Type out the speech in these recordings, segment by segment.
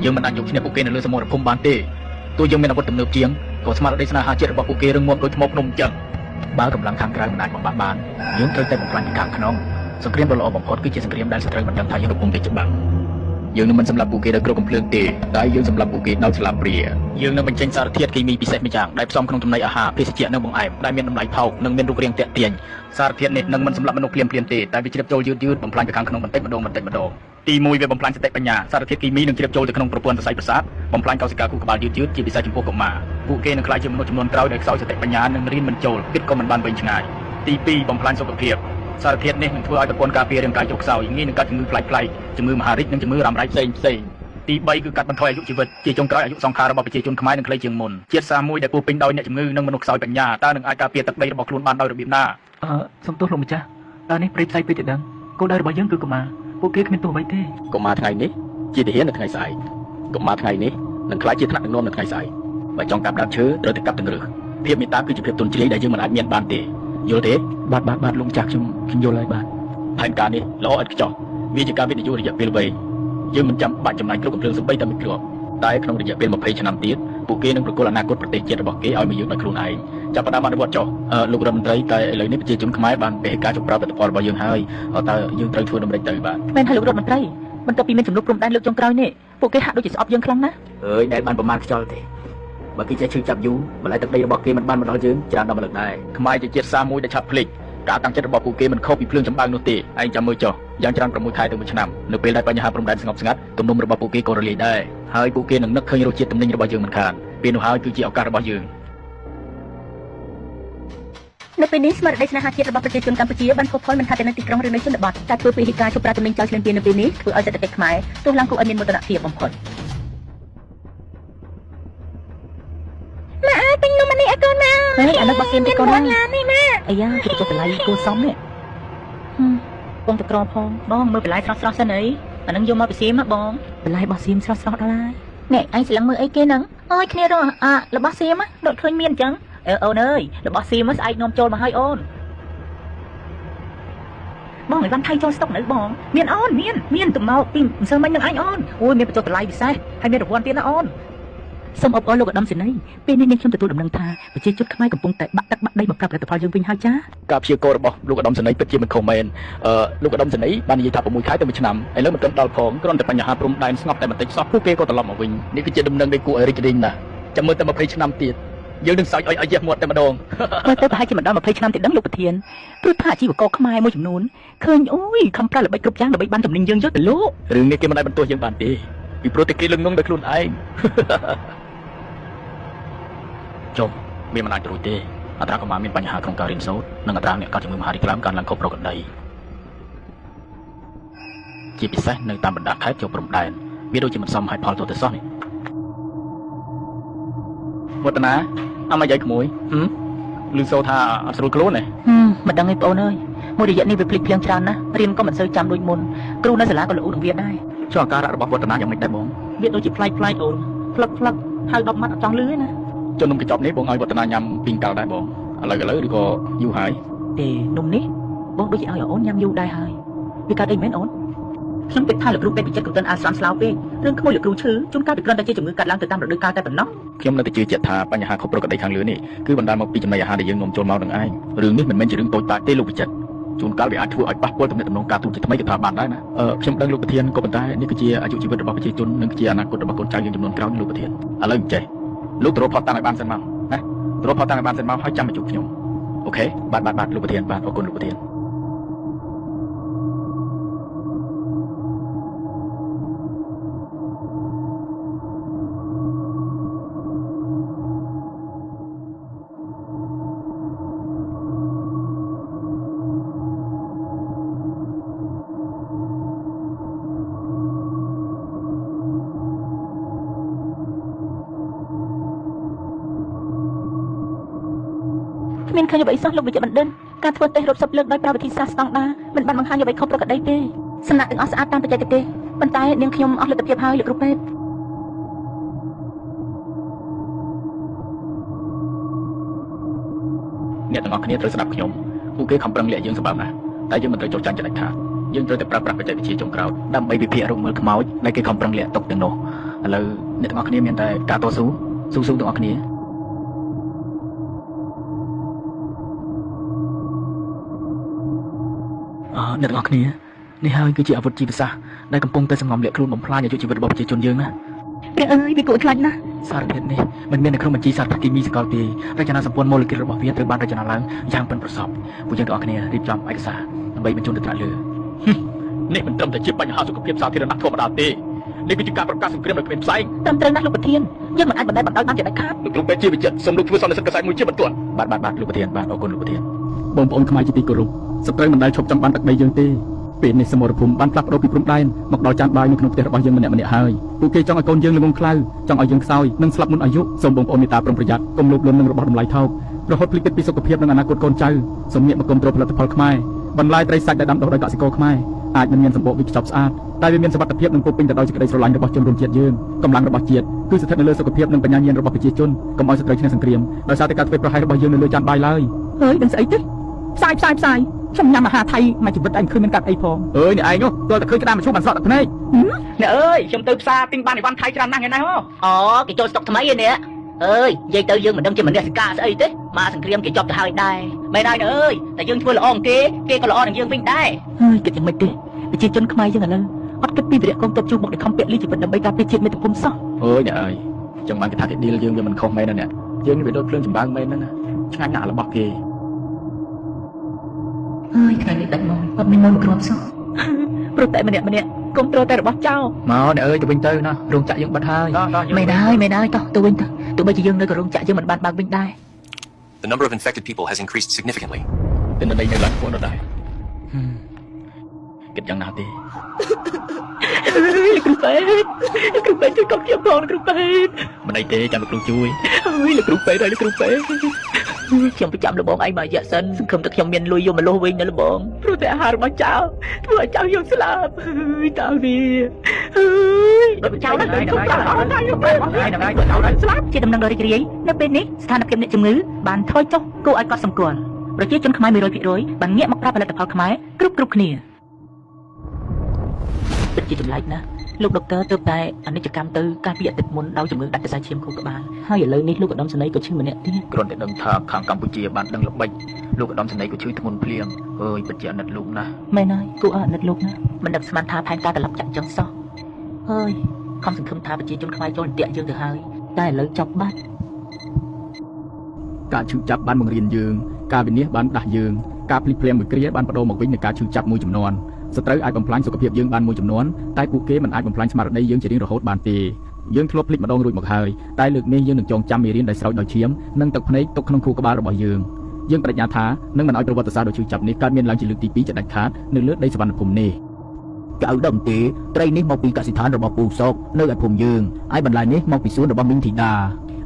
យើងមិនអាចយកឈ្នះពួកគេនៅលើសមរភូមិបានទេទោះយើងមានអាវុធទំនើបជាងក៏ស្មារតីស្នេហាជាតិរបស់ពួកគេរឹងមាំដូចថ្មភ្នំអញ្ចឹងបើកម្លាំងខាងក្រៅមិនអាចបំបត្តិបានយើងត្រូវតែបំផ្លាញពីខាងក្នុងសង្គ្រាមដ៏ល្អបំផុតគឺជាសង្គ្រាមដែលសត្រូវមិនដឹងថាយើងកំពុងតែច្បាំងយើងនឹងមិនសម្លាប់ពួកគេដោយគ្រាប់កំភ្លើងទេតែយើងសម្លាប់ពួកគេដោយស្លាបព្រាយើងនឹងបញ្ចេញសារធាតុគីមីពិសេសម្យ៉ាងដែលផ្សំក្នុងចំណីអាហារភេសជ្ជៈនិងបង្អែមដែលមានតម្លៃថោកនិងមានរូបរាងទាក់ទាញសារធាតុនេះនឹងមិនសម្លាប់មនុស្សភ្លាមៗទេតែវាជ្រាបចូលយឺតៗបំផ្លាញទៅខាងក្នុងបន្តិចម្ដងទី1វាបំផ្លាញសតិបញ្ញាសារធាតុគីមីនឹងជ្រាបចូលទៅក្នុងប្រព័ន្ធសរសៃប្រសាទបំផ្លាញកោសិកាខួរក្បាលយឺតៗជាពិសេសចំពោះកុមារពួកគេនឹងក្លាយជាមនុស្សចំនួនក្រោយដែលខ្សោយសតិបញ្ញានិងរៀនមិនចូលគិតក៏មិនបានវែងឆ្ងាយទី2បំផ្លាញសុខភាពសារធាតុនេះនឹងធ្វើឲ្យប្រព័ន្ធការពាររាងកាយចុះខ្សោយងាយនឹងកើតជំងឺប្លែកៗជំងឺមហារីកនិងជំងឺរ៉ាំរ៉ៃផ្សេងទី3គឺកាត់បន្ថយអាយុជីវិតជាចុងក្រោយអាយុសង្ខាររបស់ប្រជាជនខ្មែរនឹងខ្លីជាងមុនជាតិសាមួយដែលពោពេញដោយអ្នកជំងឺនិងមនុស្សខ្សោយបញ្ញាតើនឹងអាចការពារទឹកដីរបស់ខ្លួនបានដោយរបៀបណាសំទោសលោកម្ចាស់តើនេះព្រៃផ្សៃពេកទៅដឹងគោលដៅរបស់យើងគឺកុមារពួកគេគ្មានទោសអ្វីទេកុមារថ្ងៃនេះជាទាហាននៅថ្ងៃស្អែកកុមារថ្ងៃនេះនឹងក្លាយជាថ្នាក់ដឹកនាំនៅថ្ងៃស្អែកបើចង់កាប់ដើមឈើត្រូវតែកាប់ទាំងឫសភាពមេត្តាគឺជាភាពទន់ជ្រាយដែលយើងមិនអាចមានបានទេយល់ទេបាទលោកចាស់ខ្ញុំយល់ហើយបាទផែនការនេះល្អឥតខ្ចោះវាជាការវិនិយោគរយៈពេលវែងយើងមិនចាំបាច់ចំណាយគ្រាប់កំភ្លើងសំបីតែមួយគ្រាប់តែក្នុងរយៈពេល20ឆ្នាំទៀតពួកគេនឹងប្រគល់អនាគតប្រទេសជាតិរបស់គេឲ្យមកយើងដោយខ្លួនឯងចាប់ផ្ដើមអនុវត្តចុះលោករដ្ឋមន្ត្រីតែឥឡូវនេះប្រជាជនខ្មែរបានពហិការចុះប្រាប់លទ្ធផលរបស់យើងហើយតើយើងត្រូវធ្វើដំណេចទៅបាទមែនហើយលោករដ្ឋមន្ត្រីបន្ទាប់ពីមានចំនួនព្រំដែនលើកចុងក្រោយនេះពួកគេហាក់ដូចជាស្អប់យើងខ្លាំងណាស់ដែលបានប្រមាថខ្យល់ទេបើគេចេះឈឺចាប់យូរបន្លែទឹកដីរបស់គេមិនបានមកដល់យើងច្រើនដល់ម្លឹកដែរខ្មែរជាជាតិសាសន៍មួយដែលឆាប់ភ្លេចការតាំងចិត្តរបស់ពួកគេមិនខុសពីភ្លើងចម្បាំងនោះទេឯងចាំមើលចុះយ៉ាងច្រើន6ខែទៅ1ឆ្នាំនៅពេលដែលបញ្ហាព្រំដែនស្ងប់ស្ងាត់ទំនុំរបស់ពួកគេក៏រលាយដែរហើយពួកគេនឹងនឹកឃើញរសជាតិទំនិញរបស់យើងមិនខានពេលនោះហើយគឺជាឱកាសរបស់យើងនៅពេលនេះស្មារតីស្នេហាជាតិរបស់ប្រជាជនកម្ពុជាបានខុសផលមិនថាតែនៅទីក្រុងឬនៅជនបទតែធ្វើពីហេតុការណ៍ជប់ប្រាទំនិញចោលឆ្លៀនពៀននៅពេលនេះធ្វើឲ្យសេដ្ឋកិច្ចខ្មែរទោះឡើងគួរឲ្យមានមោទនភាពបំផុតម៉ាទិញនំនេះឲ្យកូនមកហេអានោះបោះសៀមឲ្យកូនមកនេះម៉ាអាយ៉ាគេទៅចុះបន្លែគួរសមនេះបងតក្រផងបងមើលបន្លែស្រស់សិនអីអានឹងយកមកពីសៀមបងបន្លែបោះសៀមស្រស់ដល់ហើយនេះអញស្លឹងមើលអីគេហ្នឹងអើយគ្នារករបស់សៀមដូចឃើញមានអញ្ចឹងអូនអើយរបស់សៀមស្អែកនាំចូលមកឲ្យអូនបងឲ្យបានថៃចូលស្តុកនៅបងមានអូនមានទៅមកពីម្សិលមិញនឹងអញអូនអូយមានបន្ទប់តម្លៃពិសេសហើយមានរង្វាន់ទៀតណាអូនសូមអបអរលោកឧត្តមសេនីយ៍ពេលនេះនាងខ្ញុំទទួលដំណឹងថាប្រជាជនខ្មែរកំពុងតែបាក់ទឹកបាក់ដីមកប្រាប់លទ្ធផលយើងវិញហើយចាការព្យាករណ៍របស់លោកឧត្តមសេនីយ៍ពិតជាមិនខុសមែនលោកឧត្តមសេនីយ៍បាននិយាយថា6ខែទៅ1ឆ្នាំឥឡូវមិនទាន់ដល់ផងគ្រាន់តែបញ្ហាព្រំដែនស្ងប់តែបន្តិចសោះពួកគេក៏ត្រឡប់មកវិញនេះគឺជាដំណឹងដែលគួរឲ្យរីករាយណាស់ចាំមើលតែ20ឆ្នាំទៀតយើងនឹងសើចឲ្យយះមាត់តែម្ដងមើលទៅប្រហែលជាមិនដល់20ឆ្នាំទៀតដឹងលោកប្រធានព្រោះថាអាជីវករខ្មែរមួយចំនួនឃើញអូយខំប្រើល្បិចគ្រប់យ៉ាងដើម្បីបានតំណែងយើងយកទៅលោករឿងនេះគេមិនអាចបន្ទោសយើងបានទេពីព្រោះតែគេលឹងងងដោយខ្លួនឯងចុះមានមិនអាចរួចទេអត្រាកម្មាមានបញ្ហាក្នុងការរៀនសូត្រនិងអត្រាអ្នកកើតជំងឺមហារីកឡើងកើនឡើងខុសប្រក្រតីជាពិសេសនៅតាមបណ្ដាខេត្តជាប់ព្រំដែនវាដូចជាមិនសមហេតុផលទៅសោះនេះវឌ្ឍនាអមយាយក្មួយឮសូរថាអត់ស្រួលខ្លួនទេមិនដឹងទេបងអូនអើយមួយរយៈនេះវាភ្លេចភ្លាំងច្រើនណាស់រៀនក៏មិនសូវចាំដូចមុនគ្រូនៅសាលាក៏ល្អូនឹងវាដែរចុះអាការៈរបស់វឌ្ឍនាយ៉ាងម៉េចដែរបងវាដូចជាប្លែកអូនផ្លឹកហៅ10ម៉ាត់អត់ចង់លឺទេណាចុះនំកញ្ចប់នេះបងឲ្យវឌ្ឍនាញ៉ាំពីងកាលដែរបងឥឡូវឬក៏យូរហើយទេនំនេះបងដូចជាឲ្យអូនញ៉ាំយូរដែរហើយវាកើតអីមែនអូនខ្ញុំគិតថាលោកគ្រូពេទ្យវិចិត្រក៏ទិនអាស្រន់ស្លាវពេករឿងក្មួយលោកគ្រូឈឺជួនកាលវាគ្រាន់តែជាជំងឺកាត់ឡើងទៅតាមរដូវកាលតែប៉ុណ្ណោះខ្ញុំនៅតែជឿជាក់ថាបញ្ហាខុសប្រក្រតីខាងលើនេះគឺបណ្ដាលមកពីចំណីអាហារដែលយើងនាំចូលមកនឹងឯងរឿងនេះមិនមែនជារឿងតូចតាចទេលោកវិចិត្រជួនកាលវាអាចធ្វើឲ្យប៉ះពាល់ទំនាក់ទំនងការទូតជាថ្មីក៏ថាបានដែរណាខ្ញុំដឹងលោកប្រធានក៏ប៉ុន្តែនេះគឺជាអាយុជីវិតរបស់ប្រជាជននិងជាអនាគតរបស់កូនចៅយើងចំនួនក្រោយលោកប្រធានឥឡូវចេះលោកទៅរកផតតាំងឲ្យបានសិនមកណាទៅរកផតតាំងឲ្យបានសិនមកហើយចាំមកជួបខ្ញុំអូខេបាទលោកប្រធានបាទអរគុណលោកប្រធានមានឃើញអ្វីសោះលោកវិជ្ជបណ្ឌិតការធ្វើតេស្តរាប់សិបលើកដោយប្រើវិធីសាស្ត្រស្តង់ដារមិនបានបង្ហាញអ្វីខុសប្រក្រតីទេសំណាក់ទាំងអស់ស្អាតតាមបច្ចេកទេសប៉ុន្តែនាងខ្ញុំអស់លទ្ធភាពហើយលោកគ្រូពេទ្យអ្នកទាំងអស់គ្នាត្រូវស្ដាប់ខ្ញុំពួកគេខំប្រឹងលាក់យើងសម្បើមណាស់តែយើងមិនត្រូវចោទចាញ់ចំណុចថាយើងត្រូវតែប្រើប្រាស់បច្ចេកវិទ្យាចុងក្រោយដើម្បីវិភាគរោគមើលខ្មោចដែលគេខំប្រឹងលាក់ទុកទាំងនោះ ឥឡូវអ្នកទាំងអស់គ្នាមានតែការតស៊ូស៊ូទាំងអស់គ្នាអ្នកទាំងអស់គ្នានេះហើយគឺជាអាវុធជីវសាស្ត្រដែលកំពុងតែសង្ងំលាក់ខ្លួនបំផ្លាញអាយុជីវិតរបស់ប្រជាជនយើងណាព្រះអើយវាគួរខ្លាចណាស់សារធាតុនេះមិនមាននៅក្នុងបញ្ជីសារគីមីសកលទេរចនាសម្ព័ន្ធម៉ូលេគុលរបស់វាត្រូវបានរចនាឡើងយ៉ាងប៉ិនប្រសប់ពួកយើងទាំងអស់គ្នារៀបចំឯកសារដើម្បីបញ្ជូនទៅថ្នាក់លើនេះមិនត្រឹមតែជាបញ្ហាសុខភាពសាធារណៈធម្មតាទេនេះគឺជាការប្រកាសសង្គ្រាមដោយគ្មានផ្សែងត្រឹមត្រូវណាស់លោកប្រធានយើងមិនអាចបណ្តែតបណ្ដោយបានជាដាច់ខាតលោកគ្រូពេទ្យជាវិចិត្រសូមលោកធ្វើសន្និសីទកសែតមួយជាបន្ទាន់បាទលោកប្រធានបាទអរគុណលោកប្រធានបងប្អូនខ្មែរជាទីគោរពសត្រូវមិនដែលឈប់ចង់បានទឹកដីយើងទេពេលនេះសមរភូមិបានផ្លាស់ប្ដូរពីព្រំដែនមកដល់ចានបាយនៅក្នុងផ្ទះរបស់យើងម្នាក់ៗហើយពួកគេចង់ឲ្យកូនយើងល្ងងខ្លៅចង់ឲ្យយើងខ្សោយនិងស្លាប់មុនអាយុសូមបងប្អូនមេត្តាប្រុងប្រយ័ត្នកុំលោភលន់នឹងរបស់តម្លៃថោករហូតភ្លេចគិតពីសុខភាពនិងអនាគតកូនចៅសូមងាកមកគ្រប់គ្រងផលិតផលខ្មែរបន្លែត្រីសាច់ដែលដាំដុះដោយកសិករខ្មែរអាចមិនមានសម្បូរវិកខ្ចប់ស្អាតតែវាមានសុវត្ថិភាពនិងពោពេញទៅដោយសេចក្តីស្រឡាញ់របស់ជនរួមជាតិយើងកម្លាំងរបស់ជាតិគឺស្ថិតនៅលើសុខភាពនិងបញ្ញាញាណរបស់ប្រជាជនកុំឲ្យសត្រូវឈ្នះសង្គ្រាមដោយសារតែការធ្វើប្រហែសរបស់យើងនៅលើចានបាយឡើយហើយដឹងស្អីទេផ្សាយខ្ញុំញ៉ាំអាហារថៃមួយជីវិតឯងឃើញមានកាត់អីផងអើយនេះឯងទោះតែឃើញក្តាមឈូបានស្រក់ទឹកភ្នែកអ្នកអើយខ្ញុំទៅផ្សារទិញបានអីវ៉ាន់ថៃច្រើនណាស់ឯណាអូគេចូលស្តុកថ្មីឯនេះអើយនិយាយទៅយើងមិនដឹងជាមនសិការស្អីទេមកសង្គ្រាមគេចប់ទៅហើយដែរមែនហើយអើយតែយើងធ្វើល្អគេក៏ល្អនឹងយើងវិញដែរហើយគិតយ៉ាងម៉េចទេប្រជាជនខ្មែរយើងឥឡូវអត់គិតពីវិរៈកងទ័ពជួបមកខំពាក់លីជីវិតដើម្បីការពារជាតិមាតុភូមិសោះអើយអ្នកអើយចឹងបានគេថាទីឌីលយើងវាមិនខុសមែនណាអ្នកយើងវាដូចភ្លើងចម្បាំងមែនហ្នឹងឆ្ងាញ់ណាស់របស់គេអើយថ្ងៃនេះដាច់មកអត់មានមកគ្រាប់សោះព្រោះតែម្នាក់គុំត្រូវតែរបស់ចៅមកអ្នកអើយទៅវិញទៅណារោងចក្រយើងបិទហើយមិនដែរតោះទៅវិញទៅទោះបីជាយើងនៅក្នុងរោងចក្រយើងមិនបានបើកវិញដែរ The number of infected people has increased significantly. ទិន្នន័យនៅឡើងខ្ពស់ដល់ដែរគិតយ៉ាងណាទេគ្រូពេទ្យជួយកុំជាបងគ្រូពេទ្យមិនអីទេចាំលោកគ្រូជួយអើយលោកគ្រូពេទ្យខ្ញុំប្រចាំលោកបងឯងមករយៈសិនសង្ឃឹមតែខ្ញុំមានលុយយកមកលោះវិញណាលោកបងព្រោះតែអាហាររបស់ចៅធ្វើឲ្យចៅយើងស្លាប់តើវាចៅហ្នឹងស្លាប់ជាដំណឹងដ៏រីករាយនៅពេលនេះស្ថានភាពអ្នកជំងឺបានថយចុះគួរឲ្យកត់សម្គាល់ប្រជាជនខ្មែរ 100% បានងាកមកប្រើផលិតផលខ្មែរគ្រប់គ្នាពិតជាចម្លែកណាស់លោកដុកទ័រទើបតែអនិច្ចកម្មទៅកាលពីអាទិត្យមុនដោយជំងឺដាច់សរសៃឈាមខួរក្បាលហើយឥឡូវនេះលោកឧត្តមសេនីយ៍ក៏ឈឺម្នាក់ទៀតគ្រាន់តែដឹងថាខាងកម្ពុជាបានដឹងល្បិចលោកឧត្តមសេនីយ៍ក៏ឈឺធ្ងន់ភ្លៀងអើយពិតជាអាណិតលោកណាស់មែនហើយគួរអាណិតលោកណាស់មិននឹកស្មានថាផែនការត្រឡប់ចាក់ចឹងសោះហើយខំសង្ឃឹមថាប្រជាជនខ្មែរចូលតាក់យើងទៅហើយតែឥឡូវចប់បាត់ការឈឺចាប់បានបង្រៀនយើងការវិនិច្ឆ័យបានដាស់យើងការភ្លេចភ្លាំងមួយគ្រាបានបដូរមកវិញនឹងការឈឺចាប់មួយចំនួនសត្រូវអាចបំផ្លាញសុខភាពយើងបានមួយចំនួនតែពួកគេមិនអាចបំផ្លាញស្មារតីយើងជារៀងរហូតបានទេយើងធ្លាប់ភ្លេចម្ដងរួចមកហើយតែលើកនេះយើងនឹងចងចាំមេរៀនដែលស្រោចដោយឈាមនិងទឹកភ្នែកទុកក្នុងខួរក្បាលរបស់យើងបដិញ្ញាថានឹងមិនឲ្យប្រវត្តិសាស្ត្រដ៏ឈឺចាប់នេះកើតមានឡើងជាលើកទី2ជាដាច់ខាតនៅលើដីសវណ្ណភូមិនេះកៅដឹងទេត្រីនេះមកពីកសិដ្ឋានរបស់ពូសុកនៅឯភូមិយើងហើយបន្លែនេះមកពីសួនរបស់មីងធីតា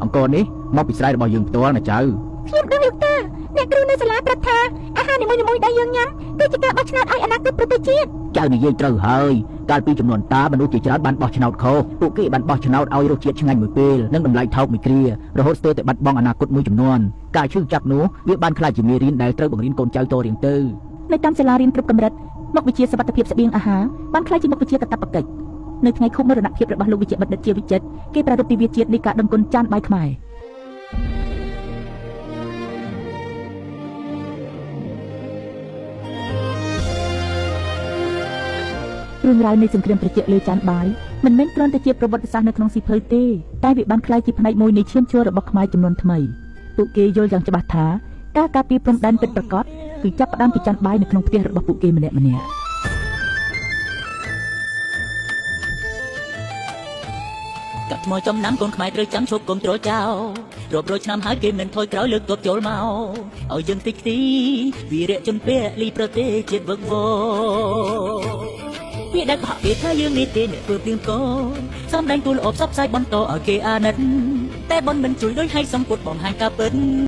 អង្គរនេះមកពីស្រែរបស់យើងផ្ទាល់ណាចៅខ្ញុំដឹងលោកតាអ្នកគ្រូនៅសាលាប្រាប់ថាអាហារនីមួយៗដែលយើងញ៉ាំគឺជាការបោះឆ្នោតឲ្យអនាគតប្រទេសជាតិចៅនិយាយត្រូវហើយកាលពីចំនួនតាមនុស្សជាច្រើនបានបោះឆ្នោតខុសពួកគេបានបោះឆ្នោតឲ្យរសជាតិឆ្ងាញ់មួយពេលនិងតម្លៃថោកមួយគ្រារហូតស្ទើរតែបាត់បង់អនាគតមួយចំនួនការឈឺចាប់នោះវាបានខ្លាចជាមេរៀនដែលត្រូវបង្រៀនកូនចៅតរៀងទៅនៅតាមសាលារៀនគ្រប់កម្រិតមុខវិជ្ជាសុវត្ថិភាពស្បៀងអាហារបានខ្លាចជាមុខវិជ្ជាកាតព្វកិច្ចនៅថ្ងៃខួបមរណភាពរបស់លោកវិជ្ជបណ្ឌិតជាវិចិត្រគេប្រារព្ធទិវាជាតិនៃការដឹងគុណចានបាយខ្មែររឿងរ៉ាវនៃសង្គ្រាមត្រជាក់លើចានបាយមិនមែនគ្រាន់តែជាប្រវត្តិសាស្ត្រនៅក្នុងសៀវភៅទេតែវាបានក្លាយជាផ្នែកមួយនៃឈាមជ័ររបស់ខ្មែរចំនួនថ្មីពួកគេយល់យ៉ាងច្បាស់ថាការការពារព្រំដែនពិតប្រាកដគឺចាប់ផ្ដើមពីចានបាយនៅក្នុងផ្ទះរបស់ពួកគេម្នាក់ៗកាត់ថ្មចំណាំកូនខ្មែរត្រូវចាំឈប់គុំទ្រចោលរាប់រយឆ្នាំហើយគេមិនថយក្រោយលើកទ័ពចូលមកឲ្យយើងតិចទីវីរៈជនពលីប្រទេសជាតិវឹកវរវាដែលកុហកគេថាយើងនេះទេអ្នកធ្វើព្រៀងកូនសំដែងទូលអបសពផ្សាយបន្តឲ្យគេអាណិតតែបនមិនជួយដោយឲ្យសំពុតបំហាញការពិត